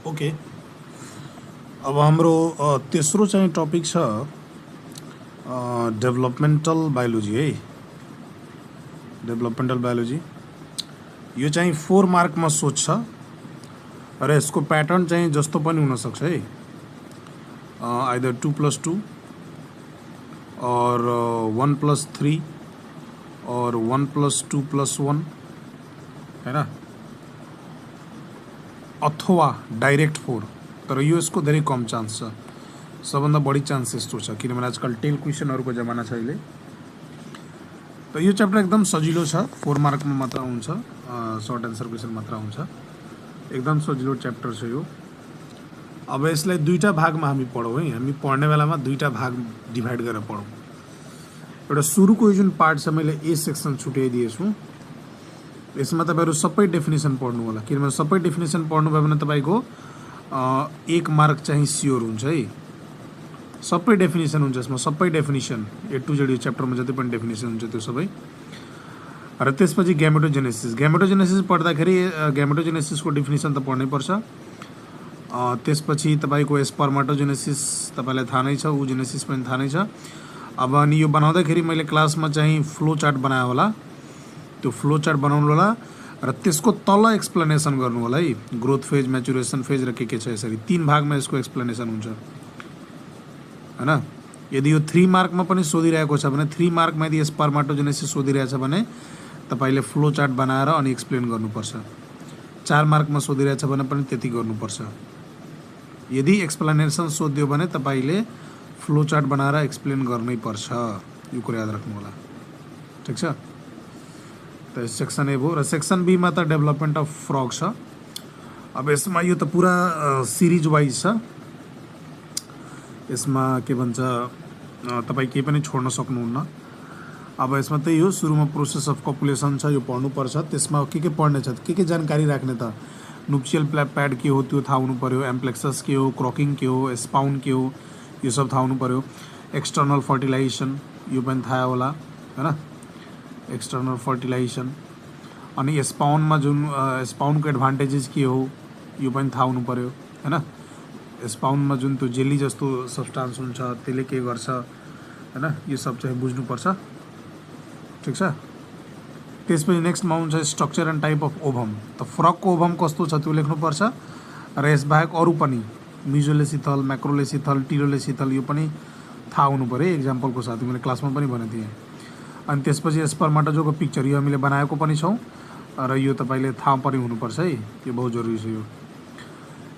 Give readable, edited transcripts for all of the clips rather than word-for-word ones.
Okay. अब हाम्रो तेस्रो चाहिँ टपिक छ डेभलपमेन्टल बायोलोजी है। डेभलपमेन्टल बायोलोजी यो चाहिँ 4 मार्कमा सोध्छ र यसको प्याटर्न चाहिँ जस्तो पनि हुनसक्छ है, आइदर 2+2 और 1+3 और 1+2+1 होइन, अथवा डाइरेक्ट 4। तर यो यसको धेरै कम चान्स छ। सबभन्दा बढी चान्स यस्तो छ किनभने आजकल टेल क्वेसनहरूको जमाना छ अहिले। त यो च्याप्टर एकदम सजिलो छ, 4 मार्कमा मात्र हुन्छ, सर्ट एन्सर क्वेसन मात्र हुन्छ। एकदम सजिलो च्याप्टर छ यो। अब यसलाई दुईटा भागमा हामी पढौँ है। हामी पढ्ने बेलामा दुईटा भाग डिभाइड गरेर पढौँ। एउटा सुरुको यो जुन पार्ट छ मैले ए सेक्सन छुट्याइदिएछु। यसमा तपाईँहरू सबै डेफिनेसन पढ्नु होला किनभने सबै डेफिनेसन पढ्नुभयो भने तपाईँको 1 मार्क चाहिँ स्योर हुन्छ है। सबै डेफिनेसन हुन्छ यसमा, सबै डेफिनेसन ए टु जेड यो च्याप्टरमा जति पनि डेफिनेसन हुन्छ त्यो सबै। र त्यसपछि ग्यामेटोजेनेसिस पढ्दाखेरि ग्यामेटोजेनेसिसको डेफिनेसन त पढ्नै पर्छ। त्यसपछि तपाईँको स्पर्माटोजेनेसिस तपाईँलाई थाहा नै छ, ओजेनेसिस पनि थाहा नै छ। अब अनि यो बनाउँदाखेरि मैले क्लासमा चाहिँ फ्लो चार्ट बनायो होला, त्यो फ्लो चार्ट बनाउनु होला र त्यसको तल एक्सप्लेनेसन गर्नु होला है। ग्रोथ फेज, म्याचुरेसन फेज र के छ, यसरी 3 भागमा यसको एक्सप्लेनेसन हुन्छ हैन। यदि यो 3 मार्कमा पनि सोधिरहेको छ भने 3 मार्कमा यदि स्पर्माटोजेनेसिस सोधिरहेछ भने तपाईले फ्लो चार्ट बनाएर अनि एक्सप्लेन गर्नुपर्छ। 4 मार्कमा सोधिरहेछ भने पनि त्यति गर्नुपर्छ। यदि एक्सप्लेनेसन सोध्यो भने तपाईले फ्लो चार्ट बनाएर एक्सप्लेन गर्नै पर्छ। यो कुरा याद राख्नु होला, ठीक छ। त सेक्सन ए भयो र सेक्सन बी मा त डेभलपमेन्ट अफ फ्रग छ। अब यसमा यो त पुरा सिरिज वाइज छ। यसमा के भन्छ तपाईँ केही पनि छोड्न सक्नुहुन्न। अब यसमा त्यही हो, सुरुमा प्रोसेस अफ कपुलेसन छ, यो पढ्नुपर्छ। त्यसमा के पढ्ने छ, के जानकारी राख्ने त, नुप्सियल प्याड के हो त्यो थाहा हुनु पर्यो, एम्प्लेक्सस के हो, क्रकिङ के हो, स्पाउन के हो, यो सब थाहा हुनु पर्यो। एक्सटर्नल फर्टिलाइजेसन यो पनि थाहा होला हैन, एक्सटर्नल फर्टिलाइजेसन। अनि स्पाउनमा जुन स्पाउनको एडभान्टेजेस के हो यो पनि थाहा हुनु पर्यो हैन। स्पाउनमा जुन त्यो जेली जस्तो सब्स्टान्स हुन्छ त्यसले के गर्छ हैन, यो सब चाहिँ बुझ्नुपर्छ, ठीक छ। त्यसपछि नेक्स्टमा हुन्छ structure and type of ovum. त फ्रगको ओभम कस्तो छ त्यो लेख्नुपर्छ र यसबाहेक अरू पनि मिजोलेसिथल, म्याक्रोलेसिथल, टिरोलेसिथल यो पनि थाहा हुनु पर्यो एक्जाम्पलको साथ। मैले क्लासमा पनि भनेको थिएँ। अनि त्यसपछि स्पर्माटोजोको पिक्चर यो हामीले बनाएको पनि छौँ र यो तपाईँले थाहा पनि हुनुपर्छ है, त्यो बहुत जरुरी छ यो।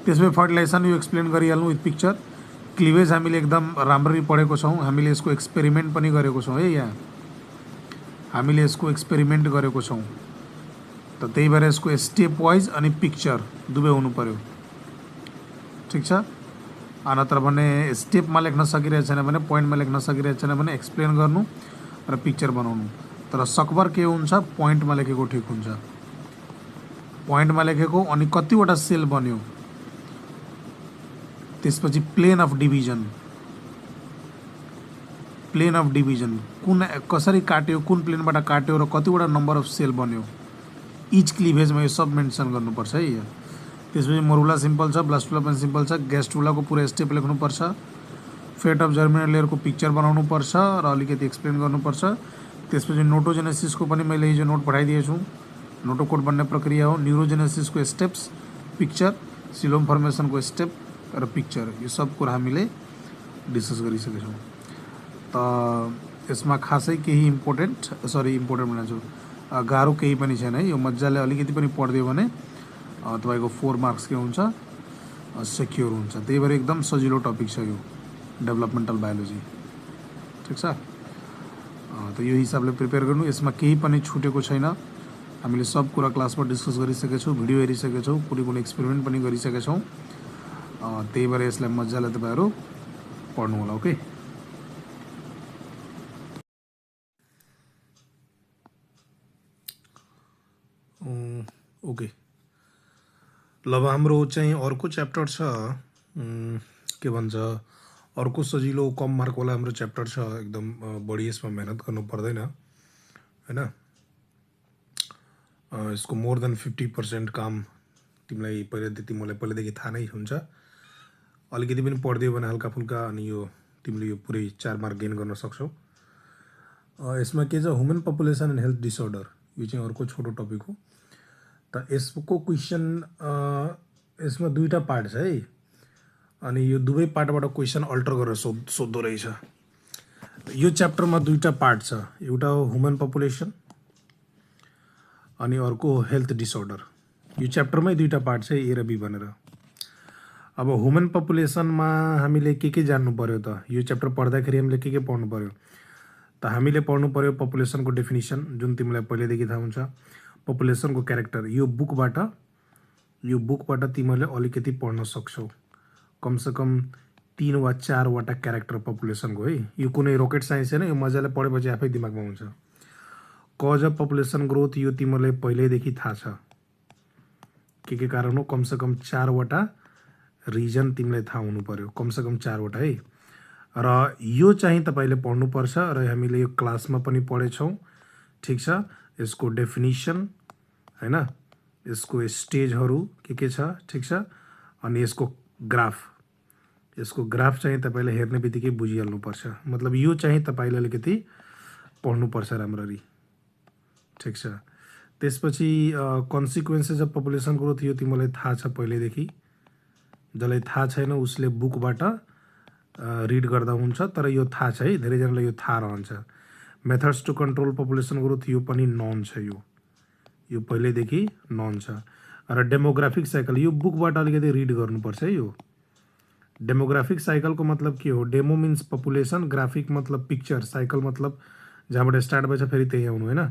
त्यसपछि फर्टिलाइजेसन यो एक्सप्लेन गरिहाल्नु विथ पिक्चर। क्लिवेज हामीले एकदम राम्ररी पढेको छौँ, हामीले यसको एक्सपेरिमेन्ट पनि गरेको छौँ है। यहाँ हामीले यसको एक्सपेरिमेन्ट गरेको छौँ, त त्यही भएर यसको स्टेप वाइज अनि पिक्चर दुवै हुनु पर्यो, ठीक छ। नत्र भने स्टेपमा लेख्न सकिरहेको छैन भने, पोइन्टमा लेख्न सकिरहेको छैन भने एक्सप्लेन गर्नु र पिक्चर बनाउनु। तर सकभर के हुन्छ, पोइन्टमा लेखेको ठिक हुन्छ। पोइन्टमा लेखेको अनि कतिवटा सेल बन्यो, त्यसपछि plane of division, plane of division कुन कसरी काट्यो, कुन प्लेनबाट काट्यो र कतिवटा नम्बर अफ सेल बन्यो, इच क्लिभेजमा यो सब मेन्सन गर्नुपर्छ है। त्यसपछि मोरुला सिम्पल छ, ब्लास्टुला पनि सिम्पल छ, ग्यास्ट्रुलाको पुरा स्टेप लेख्नुपर्छ, फेट अफ जर्मिनल लेयरको पिक्चर बनाउनुपर्छ र अलिकति एक्सप्लेन गर्नुपर्छ। त्यसपछि नोटोजेनेसिसको पनि मैले हिजो नोट पठाइदिएछु, नोटोकोड बन्ने प्रक्रिया हो। न्युरोजेनेसिसको स्टेप्स, पिक्चर, सिलोम फर्मेसनको स्टेप र पिक्चर, यो सब कुरा हामीले डिस्कस गरिसकेछौँ। त यसमा खासै केही इम्पोर्टेन्ट भन्छु गाह्रो केही पनि छैन है। यो मजाले अलिकति पनि पढ्दियो भने तपाईँको 4 मार्क्स के हुन्छ, सेक्योर हुन्छ। त्यही भएर एकदम सजिलो टपिक छ यो डेभलपमेन्टल बायोलोजी, ठिक छ। त यो हिसाबले प्रिपेयर गर्नु, यसमा केही पनि छुटेको छैन। हामीले सब कुरा क्लासमा डिस्कस गरिसकेछौँ, भिडियो हेरिसकेछौँ, कुनै एक्सपेरिमेन्ट पनि गरिसकेछौँ। त्यही भएर यसलाई मजाले तपाईँहरू पढ्नु होला, ओके। ओके, ल अब हाम्रो चाहिँ अर्को च्याप्टर छ, के भन्छ, अर्को सजिलो कम मार्कवाला हाम्रो च्याप्टर छ। एकदम बढी यसमा मेहनत गर्नु पर्दैन हैन। यसको मोर देन 50% काम तिमीलाई मलाई पहिलेदेखि थाहा नै हुन्छ। अलिकति पनि पढ्दियो भने हल्का फुल्का अनि यो तिमीले यो पुरै 4 मार्क गेन गर्न सक्छौ। यसमा के छ, human population and health disorder, यो चाहिँ अर्को छोटो टपिक हो। त यसको क्वेसन यसमा दुईवटा पार्ट छ है, अनि यो दुवै पार्टबाट क्वेसन अल्टर गरेर सोध्दो रहेछ। यो च्याप्टरमा दुईवटा पार्ट छ, एउटा हो ह्युमन पपुलेसन अनि अर्को हो हेल्थ डिसअर्डर। यो च्याप्टरमै दुईवटा पार्ट छ, ए र बी भनेर। अब ह्युमन पपुलेसनमा हामीले के जान्नु पर्यो त, यो च्याप्टर पढ्दाखेरि हामीले के पढ्नु पर्यो त, हामीले पढ्नु पर्यो पपुलेसनको डेफिनिसन, जुन तिमीलाई पहिलेदेखि थाहा हुन्छ। पपुलेसनको क्यारेक्टर यो बुकबाट तिमीहरूले अलिकति पढ्न सक्छौ। कमसेकम 3 वा 4वटा क्यारेक्टर पपुलेसनको है। यो कुनै रकेट साइन्स छैन, यो मजाले पढेपछि आफै दिमागमा हुन्छ। कज अफ पपुलेसन ग्रोथ यो तिमीलाई पहिल्यैदेखि थाहा छ, के कारण हो। कमसेकम 4वटा रिजन तिमीलाई थाहा हुनु पर्यो, कमसेकम 4वटा है। र यो चाहिँ तपाईँले पढ्नुपर्छ र हामीले यो क्लासमा पनि पढेछौँ, ठिक छ। यसको डेफिनिसन हैन, यसको स्टेजहरू के छ, ठिक छ। अनि यसको ग्राफ चाहिँ तपाईँले हेर्ने बित्तिकै बुझिहाल्नुपर्छ। मतलब यो चाहिँ तपाईँले अलिकति पढ्नुपर्छ राम्ररी, ठिक छ। त्यसपछि कन्सिक्वेन्सेस अफ पपुलेसन ग्रोथ यो तिमीलाई थाहा छ पहिल्यैदेखि। जसलाई थाहा छैन उसले बुकबाट रिड गर्दा हुन्छ, तर यो थाहा छ है, धेरैजनालाई यो थाहा रहन्छ। Methods to control population growth यो पनि नन छ, यो पहिल्यैदेखि नन छ। र डेमोग्राफिक साइकल यो बुकबाट अलिकति रिड गर्नुपर्छ है। यो डेमोग्राफिक साइकलको मतलब के हो, डेमो मिन्स पपुलेसन, ग्राफिक मतलब पिक्चर, साइकल मतलब जहाँबाट स्टार्ट भएछ फेरि त्यही आउनु होइन।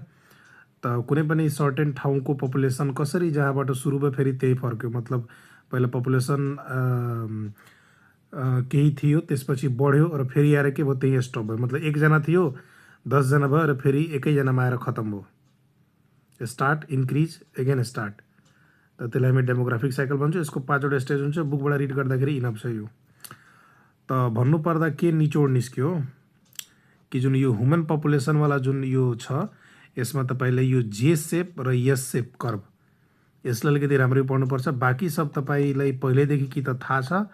त कुनै पनि सर्टेन ठाउँको पपुलेसन कसरी जहाँबाट सुरु भयो फेरि त्यही फर्क्यो। मतलब पहिला पपुलेसन केही थियो, त्यसपछि बढ्यो र फेरि आएर के भयो, त्यही स्टप भयो। मतलब 1 जना थियो, 10 जना भयो र फेरि 1 जनामा आएर खतम भयो। Start, increase, again start. त त्यसलाई हामी डेमोग्राफिक साइकल भन्छौँ। यसको 5वटा स्टेज हुन्छ, बुकबाट रिड गर्दाखेरि इनफ छ यो। त भन्नुपर्दा के निचोड निस्क्यो कि जुन यो ह्युमन पपुलेसनवाला जुन यो छ, यसमा तपाईँले यो जे सेप र एस सेप कर्भ यसलाई अलिकति राम्ररी पढ्नुपर्छ। बाँकी सब तपाईँलाई पहिल्यैदेखि कि त थाहा छ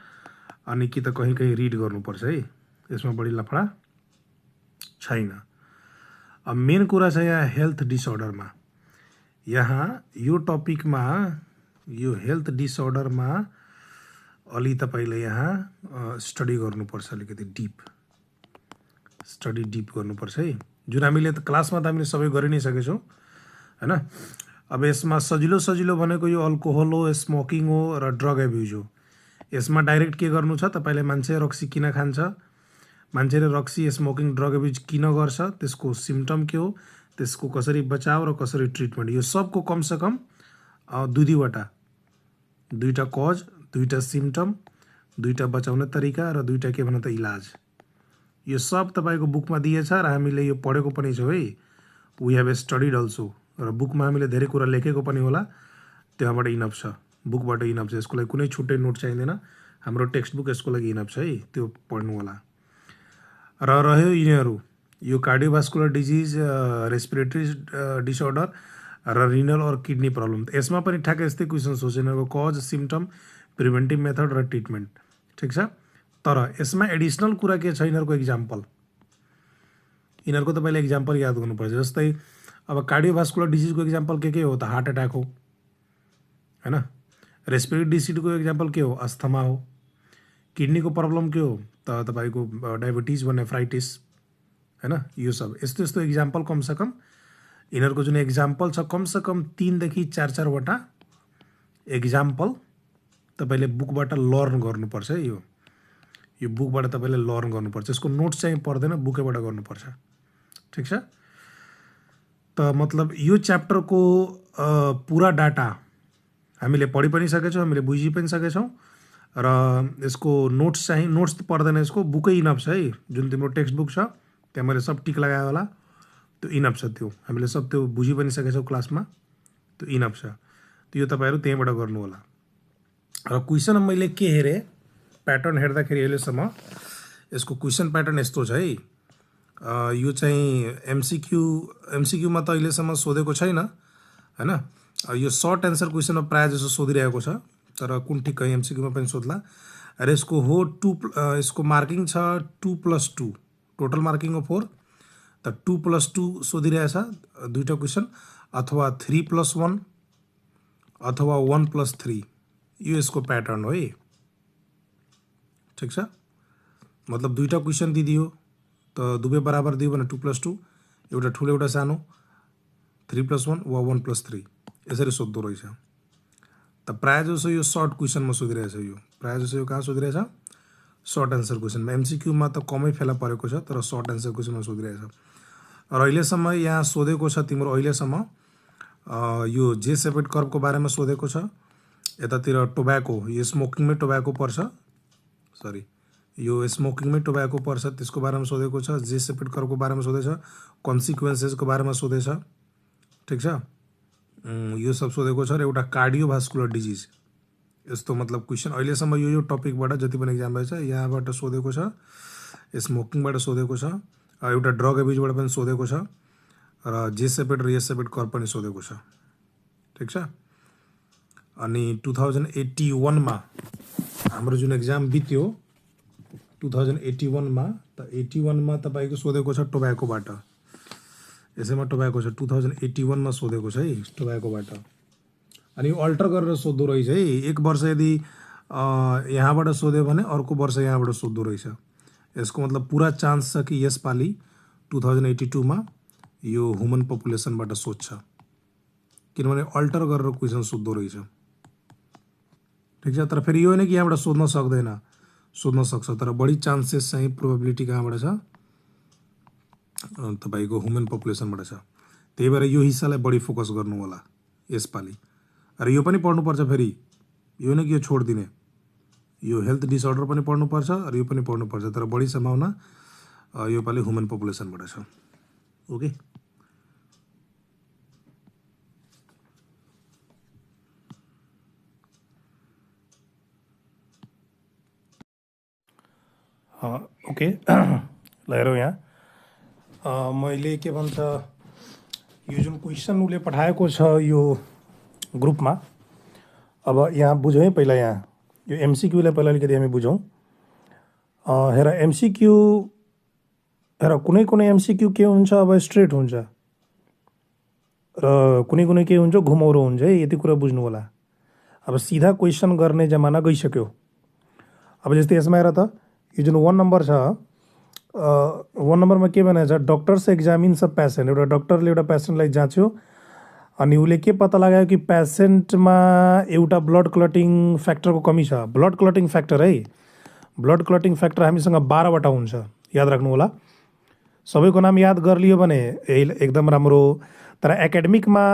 अनि कि त कहीँ रिड गर्नुपर्छ है, यसमा बढी लफडा छैन। अब मेन कुरा छ यहाँ हेल्थ डिसअर्डरमा। यहाँ यो टपिकमा यो हेल्थ डिसअर्डरमा अलि तपाईँले यहाँ स्टडी गर्नुपर्छ, अलिकति डिप गर्नुपर्छ है। जुन हामीले त क्लासमा त हामीले सबै गरि नै सकेछौँ हैन। अब यसमा सजिलो भनेको यो अल्कोहल हो, स्मोकिङ हो र ड्रग एब्युज हो। यसमा डाइरेक्ट के गर्नु छ, तपाईँले मान्छे रक्सी किन खान्छ, मान्छेले रक्सी स्मोकिङ ड्रग एब्युज किन गर्छ, त्यसको सिम्टम के हो, त्यसको कसरी बचाव र कसरी ट्रिटमेन्ट, यो सबको कमसेकम दुईवटा कज, 2टा सिम्टम, 2टा बचाउने तरिका र 2टा के भन्न त इलाज, यो सब तपाईँको बुकमा दिएछ र हामीले यो पढेको पनि छौँ है। वी हेभ स्टडिड अल्सो, र बुकमा हामीले धेरै कुरा लेखेको पनि होला, त्यहाँबाट इनफ छ, बुकबाट इनफ छ। यसको लागि कुनै छुट्टै नोट चाहिँदैन, हाम्रो टेक्स्ट बुक यसको लागि इनफ छ है, त्यो पढ्नु होला। र रह्यो यिनीहरू यो कार्डियोभास्कुलर डिजिज, रेस्पिरेटरी डिसअर्डर र रिनल और किडनी प्रब्लम। यसमा पनि ठ्याक्कै यस्तै क्वेसन सोच्छ, यिनीहरूको कज, सिम्टम, प्रिभेन्टिभ मेथड र ट्रिटमेन्ट, ठिक छ। तर यसमा एडिसनल कुरा के छ, यिनीहरूको इक्जाम्पल, यिनीहरूको तपाईँले इक्जाम्पल याद गर्नुपर्छ। जस्तै अब कार्डियोभास्कुलर डिजिजको इक्जाम्पल के हो त, हार्ट एट्याक हो हैन। रेस्पिरेटरी डिजिजको इक्जाम्पल के हो, अस्थमा हो। किडनीको प्रब्लम के हो त तपाईँको डायबिटिज वा नेफ्राइटिस हैन। यो सब यस्तो इक्जाम्पल कमसेकम यिनीहरूको जुन इक्जाम्पल छ, कमसेकम 3 देखि 4-4वटा इक्जाम्पल तपाईँले बुकबाट लर्न गर्नुपर्छ है। यो बुकबाट तपाईँले लर्न गर्नुपर्छ, यसको नोट्स चाहिँ पर्दैन, बुकैबाट गर्नुपर्छ, ठिक छ। त मतलब यो च्याप्टरको पुरा डाटा हामीले पढि पनि सकेछौँ, हामीले बुझि पनि सकेछौँ। र यसको नोट्स चाहिँ, नोट्स त पर्दैन, यसको बुकै इनफ छ है। जुन तिम्रो टेक्स्ट बुक छ त्यहाँ मैले सब टिक लगायो होला, त्यो इनफ छ, त्यो हामीले सब त्यो बुझि पनि सकेछौँ क्लासमा, त्यो इनफ छ। त्यो तपाईँहरू त्यहीँबाट गर्नु होला। र क्वेसन मैले के हेरेँ, प्याटर्न हेर्दाखेरि अहिलेसम्म यसको क्वेसन प्याटर्न यस्तो छ है। यो चाहिँ एमसीक्यूमा त अहिलेसम्म सोधेको छैन हैन। यो सर्ट एन्सर क्वेसनमा प्रायः जसो सोधिरहेको छ, तर कुन ठिक कहीँ एमसिक्यूमा पनि सोध्ला। र यसको हो यसको मार्किङ छ 2+2, टोटल मार्किङ हो 4, त 2+2 सोधिरहेछ दुईवटा क्वेसन, अथवा 3+1 अथवा 1+3, यो यसको प्याटर्न हो है। ठिक छ, मतलब दुईवटा क्वेसन दिदियो त दुवै बराबर दियो भने 2+2, एउटा ठुलो एउटा सानो, 3+1 वा 1+3, यसरी सोध्दो रहेछ। त प्रायः जसो यो सर्ट क्वेसनमा सोधिरहेछ, यो प्रायः जसो यो कहाँ सोधिरहेछ, सर्ट एन्सर क्वेसनमा। एमसिक्यूमा त कमै फेला परेको छ, तर सर्ट एन्सर क्वेसनमा सोधिरहेछ। र अहिलेसम्म यहाँ सोधेको छ तिम्रो, अहिलेसम्म यो जे सेपेड कर्वको बारेमा सोधेको छ, यतातिर टोब्याको, यो स्मोकिङमै टोब्याको पर्छ, सरी यो स्मोकिङमै टोब्याको पर्छ, त्यसको बारेमा सोधेको छ। जे सेपेड कर्वको बारेमा सोधेछ, कन्सिक्वेन्सेसको बारेमा सोधेछ। ठिक छ, यो सब सोधेको छ। र एउटा कार्डियोभास्कुलर डिजिज, यस्तो मतलब क्वेसन अहिलेसम्म यो टपिकबाट जति पनि एक्जाम भएछ यहाँबाट सोधेको छ, स्मोकिङबाट सोधेको छ, एउटा ड्रग एब्युजबाट पनि सोधेको छ, र जे सेपेड र एस सेपेड कर्व पनि सोधेको छ। ठिक छ, अनि 2081मा हाम्रो जुन एक्जाम बित्यो 2081मा, त 81मा तपाईँको सोधेको छ टोब्याकोबाट, यसैमा टोब्याको छ, 2081मा सोधेको छ है टोब्याकोबाट। अनि यो अल्टर गरेर सोध्दो रहेछ है, एक वर्ष यदि यहाँबाट सोध्यो भने अर्को वर्ष यहाँबाट सोध्दो रहेछ। यसको मतलब पुरा चान्स छ कि यसपालि 2082मा यो ह्युमन पपुलेसनबाट सोध्छ, किनभने अल्टर गरेर क्वेसन सोध्दो रहेछ। ठिक छ, तर फेरि यो होइन कि यहाँबाट सोध्न सक्दैन, सोध्न सक्छ, तर बढी चान्सेस चाहिँ प्रोबेबिलिटी कहाँबाट छ, तपाईँको ह्युमन पपुलेसनबाट छ। त्यही भएर यो हिस्सालाई बढी फोकस गर्नु होला यसपालि। र यो पनि पढ्नुपर्छ फेरि, यो होइन कि यो छोडिदिने, यो हेल्थ डिसअर्डर पनि पढ्नुपर्छ र यो पनि पढ्नुपर्छ, तर बढी सम्भावना योपालि ह्युमन पपुलेसनबाट छ। ओके, ओके ल हेरौँ यहाँ मैले के भन्छ यो जुन क्वेसन उसले पठाएको छ यो ग्रुपमा, अब यहाँ बुझौँ है पहिला। यहाँ यो एमसिक्यूलाई पहिला अलिकति हामी बुझौँ। हेर एमसिक्यू, हेर कुनै कुनै एमसिक्यू के हुन्छ, अब स्ट्रेट हुन्छ र कुनै कुनै के हुन्छ घुमौरो हुन्छ है, यति कुरा बुझ्नु होला। अब सिधा क्वेसन गर्ने जमाना गइसक्यो। अब जस्तै यसमा हेर त, यो जुन 1 नम्बर छ, 1 नम्बरमा के भनेको छ, डक्टर्स एक्जामिन्स अ पेसेन्ट, एउटा डक्टरले एउटा पेसेन्टलाई जाँच्यो अनि उसले के पत्ता लगायो कि पेसेन्टमा एउटा ब्लड क्लटिङ फ्याक्टरको कमी छ। ब्लड क्लटिङ फ्याक्टर है, ब्लड क्लटिङ फ्याक्टर हामीसँग 12वटा हुन्छ, याद राख्नु होला। सबैको नाम याद कर लियो भने एकदम राम्रो, तर एकाडेमिकमा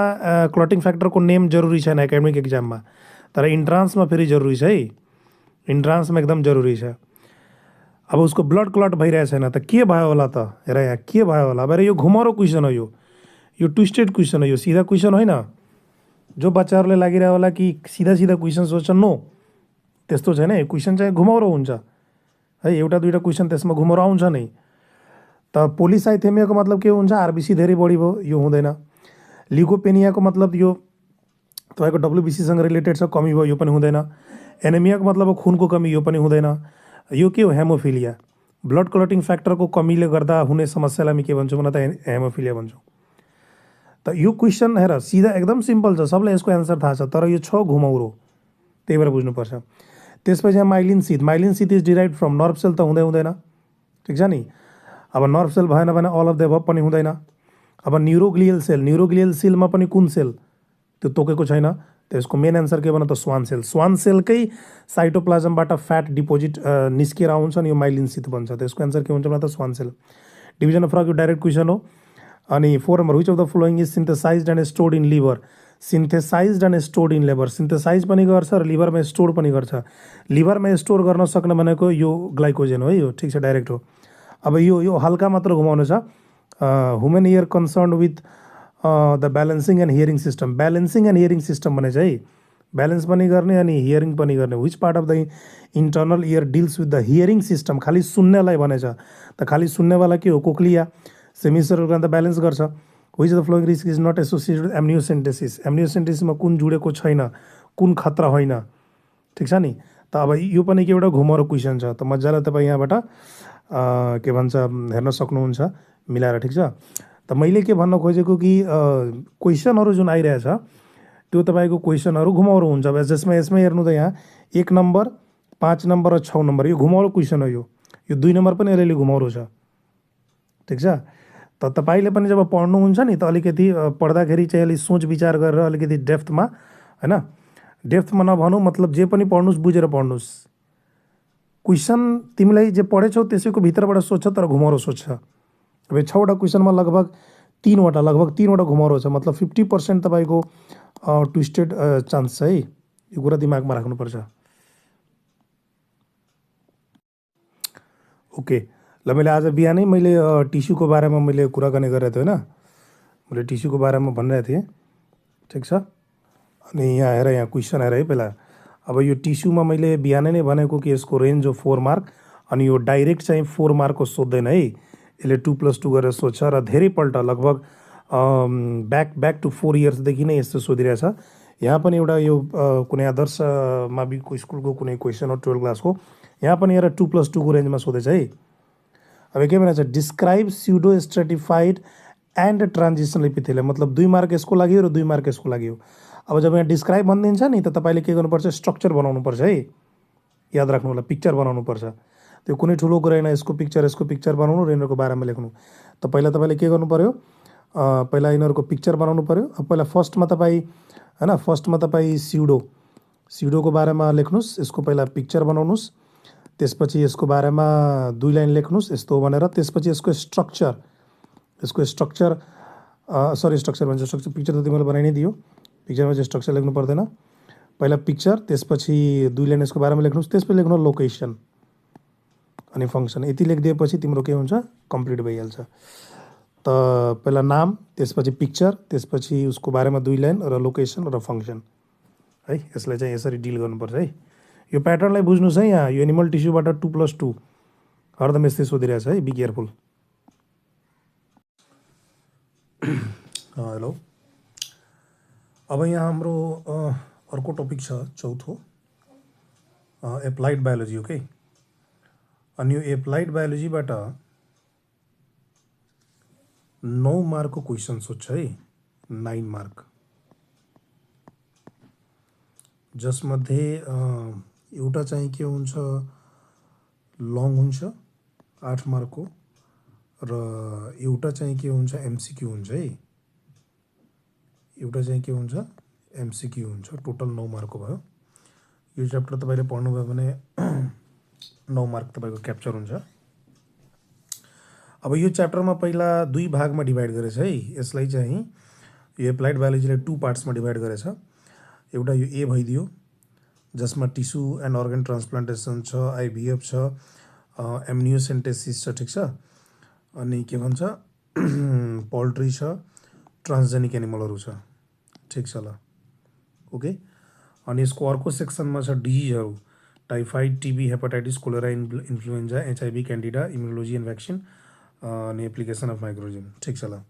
क्लटिङ फ्याक्टरको नेम जरुरी छैन एकाडेमिक एक्जाममा, तर इन्ट्रान्समा फेरि जरुरी छ है, इन्ट्रान्समा एकदम जरुरी छ। अब उसको ब्लड क्लट भइरहेको छैन त के भयो होला त, हेर यहाँ के भयो होला। अब यो घुमरो क्वेसन हो, यो ट्विस्टेड क्वेसन हो, यो सिधा क्वेसन होइन। जो बच्चाहरूले लागिरह्यो होला कि सिधा सिधा क्वेसन सोध्छन्, नो त्यस्तो छैन है, क्वेसन चाहिँ घुमरो हुन्छ है, एउटा दुईवटा क्वेसन त्यसमा घुमरो आउँछ नै। त पोलिसाइथेमियाको मतलब के हुन्छ, आरबिसी धेरै बढी भयो, यो हुँदैन। लिकोपेनियाको मतलब यो तपाईँको डब्लुबिसीसँग रिलेटेड छ, कमी भयो, यो पनि हुँदैन। एनेमियाको मतलब खुनको कमी, यो पनि हुँदैन। यो के हो, हेमोफिलिया, ब्लड क्लटिङ फ्याक्टरको कमीले गर्दा हुने समस्यालाई हामी के भन्छौँ भने त हेमोफिलिया भन्छौँ। त यो क्वेसन हेर सिधा एकदम सिम्पल छ, सबलाई यसको एन्सर थाहा छ, तर यो छ घुमौरो, त्यही भएर बुझ्नुपर्छ। त्यसपछि यहाँ myelin sheath, myelin sheath is derive from nerve cell, त हुँदैन। ठिक छ नि, अब नर्भ सेल भएन भने अल अफ द अबभ पनि हुँदैन। अब न्युरोग्लियल सेल, न्युरोग्लियल सेलमा पनि कुन सेल त्यो तोकेको छैन, त्यसको मेन एन्सर के भन त स्वान सेल। स्वान सेलकै साइटोप्लाजमबाट फ्याट डिपोजिट निस्किएर आउँछ नि, यो माइलिन सिथ भन्छ। त्यसको एन्सर के हुन्छ भने त Schwann cell. Division of rock यो डाइरेक्ट क्वेसन हो। अनि 4 number, which of the following is synthesized and stored in liver, synthesized and stored in liver, synthesize पनि गर्छ र लिभरमा स्टोर पनि गर्छ। लिभरमा स्टोर गर्न सक्ने भनेको यो ग्लाइकोजेन हो है, यो ठिक छ, डाइरेक्ट हो। अब यो हल्का मात्र घुमाउनु छ। Human year concern with the balancing and hearing system, balancing and hearing system भने चाहिँ ब्यालेन्स पनि गर्ने अनि हियरिङ पनि गर्ने। Which part of the internal year deals with the hearing system, खालि सुन्नेलाई भनेछ। त खालि सुन्नेवाला के हो, कोक्लिया, सेमिसेरेब्रम त ब्यालेन्स गर्छ। Which the following risk is not associated with amniocentesis, एम्नियोसेन्टेसिसमा कुन जुडेको छैन, कुन खतरा होइन, ठिक छ नि। त अब यो पनि के एउटा घुमाउरो क्वेसन छ, त मजाले तपाईँ यहाँबाट के भन्छ हेर्न सक्नुहुन्छ मिलाएर, ठिक छ। त मैले के भन्न खोजेको कि क्वेसनहरू जुन आइरहेछ त्यो तपाईँको क्वेसनहरू घुमाउरो हुन्छ। अब जसमा यसमै हेर्नु त यहाँ 1 नम्बर, 5 नम्बर र 6 नम्बर यो घुमाउरो क्वेसन हो। यो 2 नम्बर पनि अलिअलि घुमाउरो छ, ठिक छ। त तपाईँले पनि जब पढ्नुहुन्छ नि त अलिकति पढ्दाखेरि चाहिँ अलिक सोच विचार गरेर अलिकति डेप्थमा, होइन, डेप्थमा नभनौँ, मतलब जे पनि पढ्नुहोस् बुझेर पढ्नुहोस्। क्वेसन तिमीलाई जे पढेछौ त्यसैको भित्रबाट सोध्छ, तर घुमाउरो सोध्छ। अब 6वटा क्वेसनमा लगभग 3वटा घुमाउरो छ, मतलब 50% तपाईँको ट्विस्टेड चान्स छ है। यो कुरा दिमागमा राख्नुपर्छ। ओके, ल मैले आज बिहानै मैले टिस्युको बारेमा मैले कुराकानी गरेको थिएँ, होइन, मैले टिस्युको बारेमा भनिरहेको थिएँ, ठिक छ। अनि यहाँ हेर, यहाँ क्वेसन हेर है पहिला। अब यो टिस्युमा मैले बिहानै नै भनेको कि यसको रेन्ज हो 4 मार्क, अनि यो डाइरेक्ट चाहिँ 4 मार्कको सोध्दैन है, यसले 2+2 गरेर सोध्छ र धेरैपल्ट लगभग ब्याक टु 4 इयर्सदेखि नै यस्तो सोधिरहेछ। यहाँ पनि एउटा यो कुनै आदर्श माविको स्कुलको कुनै क्वेसन हो 12 क्लासको, यहाँ पनि हेर 2+2 को रेन्जमा सोधेछ है। अब के भनेको छ, describe pseudo stratified and transitional epithelium, मतलब 2 मार्क यसको लागि हो र 2 मार्क यसको लागि हो। अब जब यहाँ डिस्क्राइब भनिदिन्छ नि त तपाईँले के गर्नुपर्छ, स्ट्रक्चर बनाउनुपर्छ है, याद राख्नु होला, पिक्चर बनाउनुपर्छ। त्यो कुनै ठुलो कुरा होइन, यसको पिक्चर बनाउनु र यिनीहरूको बारेमा लेख्नु। त पहिला तपाईँले के गर्नु पऱ्यो, पहिला यिनीहरूको पिक्चर बनाउनु पऱ्यो। अब पहिला फर्स्टमा तपाईँ, होइन, फर्स्टमा तपाईँ स्युडोको बारेमा लेख्नुहोस्, यसको पहिला पिक्चर बनाउनुहोस्, त्यसपछि यसको बारेमा 2 लाइन लेख्नुहोस् यस्तो भनेर, त्यसपछि यसको स्ट्रक्चर पिक्चर त तिमीले बनाइ नै दियो, पिक्चरमा चाहिँ स्ट्रक्चर लेख्नु पर्दैन। पहिला पिक्चर, त्यसपछि 2 लाइन यसको बारेमा लेख्नुहोस्, त्यसपछि लेख्नु लोकेसन अनि फङ्सन। यति लेखिदिएपछि तिम्रो के हुन्छ, कम्प्लिट भइहाल्छ। त पहिला नाम, त्यसपछि पिक्चर, त्यसपछि उसको बारेमा 2 लाइन र लोकेसन र फङ्सन है। यसलाई चाहिँ यसरी डिल गर्नुपर्छ है। यो प्याटर्नलाई बुझ्नुहोस् है। यहाँ यो एनिमल टिस्युबाट 2+2 हरदम यस्तै सोधिरहेछ है, बी केयरफुल। हेलो, अब यहाँ हाम्रो अर्को टपिक छ, चौथो, एप्लाइड बायोलोजी। ओके, अनि यो एप्लाइड बायोलोजीबाट 9 मार्कको क्वेसन सोध्छ है, 9 मार्क, जसमध्ये एउटा चाहिँ के हुन्छ, लङ हुन्छ 8 मार्कको, र एउटा चाहिँ के हुन्छ, एमसिक्यू हुन्छ है। एउटा चाहिँ के हुन्छ, एमसिक्यू हुन्छ। टोटल 9 मार्कको भयो। यो च्याप्टर तपाईँले पढ्नुभयो भने 9 मार्क तपाईँको क्याप्चर हुन्छ। अब यो च्याप्टरमा पहिला 2 भागमा डिभाइड गरेछ है। यसलाई चाहिँ यो एप्लाइड बायोलोजीलाई 2 पार्ट्समा डिभाइड गरेछ। एउटा यो ए भइदियो, जसमा टिस्यु एन्ड अर्गन ट्रान्सप्लान्टेसन छ, आइभिएफ छ, एम्नियोसेन्टेसिस छ, ठिक छ, अनि के भन्छ पोल्ट्री छ, ट्रान्सजेनिक एनिमलहरू छ, ठिक छ ल। ओके, अनि यसको अर्को सेक्सनमा छ डिजिजहरू, typhoid, TB, hepatitis, cholera, influenza, HIV, candida, immunology and vaccine, अनि एप्लिकेसन अफ माइक्रोजिम, ठिक छ ल।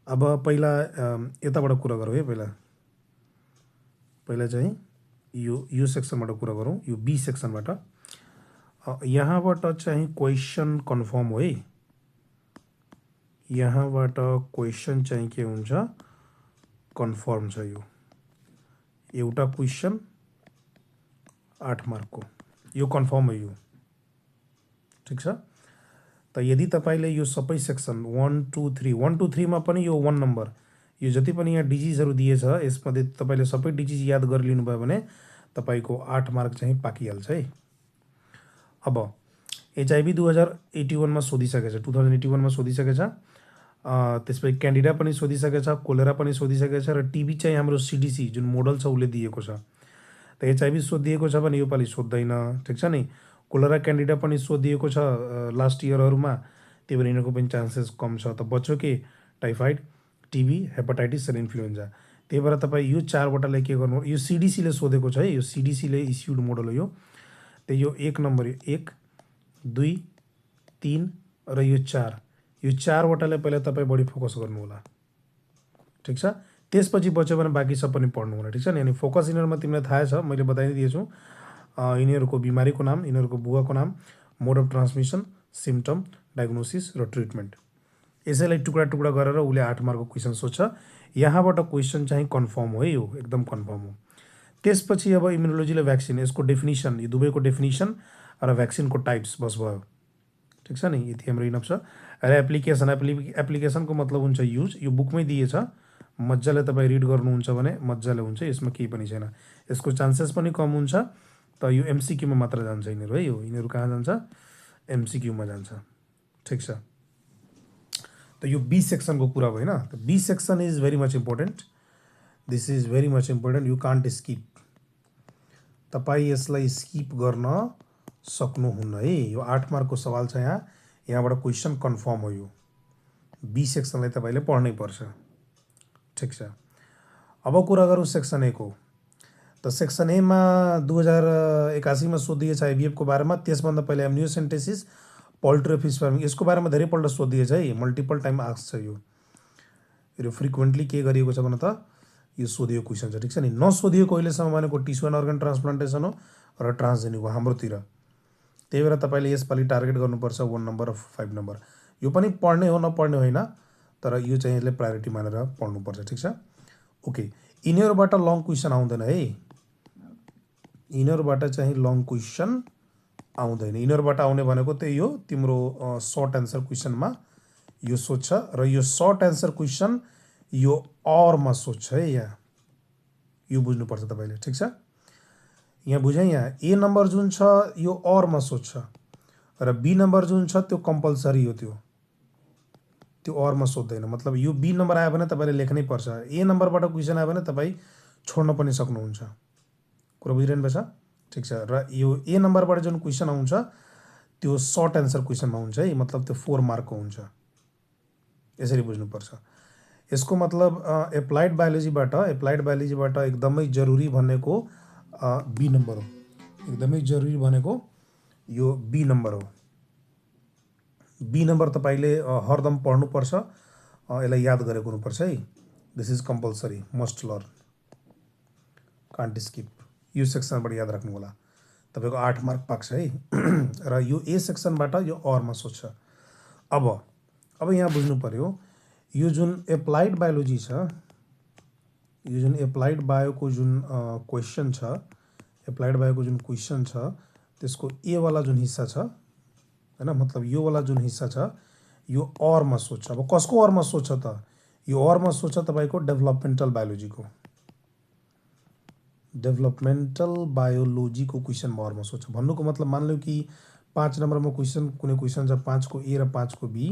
अब पहिला यताबाट कुरा गरौँ है। पहिला चाहिँ यो सेक्सनबाट कुरा गरौँ, यो बी सेक्सनबाट। यहाँबाट चाहिँ क्वेसन कन्फर्म हो है। यहाँबाट क्वेसन चाहिँ के हुन्छ, कन्फर्म छ। यो एउटा क्वेसन 8 मार्कको, यो कन्फर्म हो यो, ठिक छ। त यदि तपाईँले यो सबै सेक्सन 1 2 3 1 2 3 मा पनि यो 1 नम्बर, यो जति पनि यहाँ डिजिजहरू दिएछ यसमध्ये तपाईँले सबै डिजिज याद गरिलिनु भयो भने तपाईँको 8 मार्क चाहिँ पाकिहाल्छ है। अब एचआइभी 2081 मा सोधिसकेछ, 2081 मा सोधिसकेछ। त्यसपछि क्यान्डिडा पनि सोधिसकेछ, कोलेरा पनि सोधिसकेछ, र टिबी चाहिँ हाम्रो सिडिसी जुन मोडल छ उसले दिएको छ। त एचआइभी सोधिएको छ भने योपालि सोध्दैन, ठिक छ नि। कोलेरा, क्यान्डिडा पनि सोधिएको छ लास्ट इयरहरूमा, त्यही भएर यिनीहरूको पनि चान्सेस कम छ। त बच्यो के, टाइफाइड, टिबी, हेपाटाइटिस र इन्फ्लुएन्जा। त्यही भएर तपाईँ यो 4वटालाई के गर्नु, यो सिडिसीले सोधेको छ है, यो सिडिसीले इस्युड मोडल हो यो। त्यही यो 1 नम्बर, 1 2 3 र यो 4, यो 4वटालाई पहिला तपाईँ बढी फोकस गर्नु होला। ठिक छ। त्यसपछि बच्यो भने बाँकी सब पनि पढ्नु हुने, ठिक छ नि। अनि फोकस यिनीहरूमा तिमीलाई थाहा छ, मैले बताइदिएछु यिनीहरूको बिमारीको नाम, यिनीहरूको बुवाको नाम, मोड अफ ट्रान्समिसन, सिम्टम, डायग्नोसिस र ट्रिटमेन्ट। यसैलाई टुक्रा टुक्रा गरेर उसले 8 मार्कको क्वेसन सोध्छ। यहाँबाट क्वेसन चाहिँ कन्फर्म हो है, यो एकदम कन्फर्म हो। त्यसपछि अब इम्युनोलोजी र भ्याक्सिन, यसको डेफिनिसन, यो दुवैको डेफिनिसन र भ्याक्सिनको टाइप्स बस भयो, ठिक छ नि। यति हाम्रो इनफ छ। र एप्लिकेसनको मतलब हुन्छ युज, यो बुकमै दिएछ, मजाले तपाईँ रिड गर्नुहुन्छ भने मजाले हुन्छ, यसमा केही पनि छैन। यसको चान्सेस पनि कम हुन्छ, त यो एमसिक्यूमा मात्र जान्छ यिनीहरू है। यिनीहरू कहाँ जान्छ? एमसिक्यूमा जान्छ, ठिक छ। त यो बी सेक्सनको कुरा भयो होइन। त B section is very much important, this is very much important, you can't skip. तपाईँ यसलाई स्किप गर्न सक्नुहुन्न है। यो 8 मार्कको सवाल छ यहाँ, यहाँबाट क्वेसन कन्फर्म हो। यो बी सेक्सनलाई तपाईँले पढ्नै पर्छ, ठिक छ। अब कुरा गरौँ सेक्सन ए को। त सेक्सन एमा 2081 सोधिएछ आइबिएफको बारेमा। त्यसभन्दा पहिला एम्नियोसेन्टेसिस, पोल्ट्री फिस फार्मिङ, यसको बारेमा धेरैपल्ट सोधिएछ है, मल्टिपल टाइम आस्क छ यो फ्रिक्वेन्टली के गरिएको छ भने त यो सोधिएको क्वेसन छ, ठिक छ नि। नसोधिएको अहिलेसम्म भनेको टिस्यु एन्ड अर्गन ट्रान्सप्लान्टेसन हो र ट्रान्सजेनिक हो हाम्रोतिर। त्यही भएर तपाईँले यसपालि टार्गेट गर्नुपर्छ 1 नम्बर र 5 नम्बर। यो पनि पढ्ने हो, नपढ्ने होइन, तर यो चाहिँ यसले प्रायोरिटी मानेर पढ्नुपर्छ, ठिक छ। ओके, यिनीहरूबाट लङ क्वेसन आउँदैन है, यिनीहरूबाट चाहिँ लङ क्वेसन आउँदैन। यिनीहरूबाट आउने भनेको त्यही हो, तिम्रो सर्ट एन्सर क्वेसनमा यो सोध्छ, र यो सर्ट एन्सर क्वेसन यो अरमा सोध्छ है। यहाँ यो बुझ्नुपर्छ तपाईँले, ठिक छ। यहाँ बुझेँ, यहाँ ए नम्बर जुन छ यो अरमा सोध्छ, र बी नम्बर जुन छ त्यो कम्पलसरी हो, त्यो अरमा सोध्दैन। मतलब यो बी नम्बर आयो भने तपाईँले लेख्नै पर्छ। ए नम्बरबाट क्वेसन आयो भने तपाईँ छोड्न पनि सक्नुहुन्छ, कुरा बुझिरहनु भएको छ, ठिक छ। र यो ए नम्बरबाट जुन क्वेसन आउँछ त्यो सर्ट एन्सर क्वेसनमा हुन्छ है, मतलब त्यो 4 मार्कको हुन्छ, यसरी बुझ्नुपर्छ। यसको मतलब एप्लाइड बायोलोजीबाट एकदमै जरुरी भनेको बी नम्बर हो, एकदमै जरुरी भनेको यो बी नम्बर हो। बी नम्बर तपाईँले हरदम पढ्नुपर्छ, यसलाई याद गरेको हुनुपर्छ है। This is compulsory, must learn, can't skip. यो सेक्सनबाट याद राख्नु होला, तपाईँको 8 मार्क पाक्छ है। र यो ए सेक्सनबाट यो अरमा सोध्छ। अब यहाँ बुझ्नु पर्यो, यो जुन एप्लाइड बायोलोजी छ, यो जुन एप्लाइड बायोको जुन क्वेसन छ, एप्लाइड बायोको जुन क्वेसन छ त्यसको ए वाला जुन हिस्सा छ हैन, मतलब यो वाला जुन हिस्सा छ यो अरमा सोध्छ। अब कसको अरमा सोध्छ त? यो अरमा सोध्छ तपाईँको डेभलपमेन्टल बायोलोजीको, डेभलपमेन्टल बायोलोजीको क्वेसनमा अरमा सोध्छ। भन्नुको मतलब मान्यो कि 5 नम्बरमा क्वेसन, कुनै क्वेसन छ 5 को ए र 5 को बी,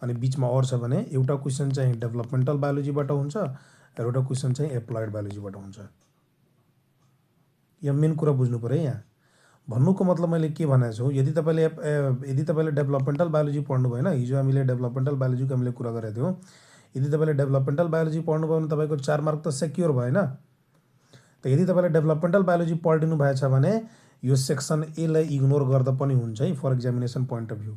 अनि बिचमा अर छ भने एउटा क्वेसन चाहिँ डेभलपमेन्टल बायोलोजीबाट हुन्छ र एउटा क्वेसन चाहिँ एप्लाइड बायोलोजीबाट हुन्छ। यहाँ मेन कुरा बुझ्नु पर्यो। यहाँ भन्नुको मतलब मैले के भनेको छु, यदि तपाईँले डेभलपमेन्टल बायोलोजी पढ्नु भएन, हिजो हामीले डेभलपमेन्टल बायोलोजीको हामीले कुरा गरेको थियौँ, यदि तपाईँले डेभलपमेन्टल बायोलोजी पढ्नुभयो भने तपाईँको 4 मार्क त सेक्योर भएन। त यदि तपाईँले डेभलपमेन्टल बायोलोजी पढिदिनु भएछ भने यो सेक्सन एलाई इग्नोर गर्दा पनि हुन्छ है, for examination point of view.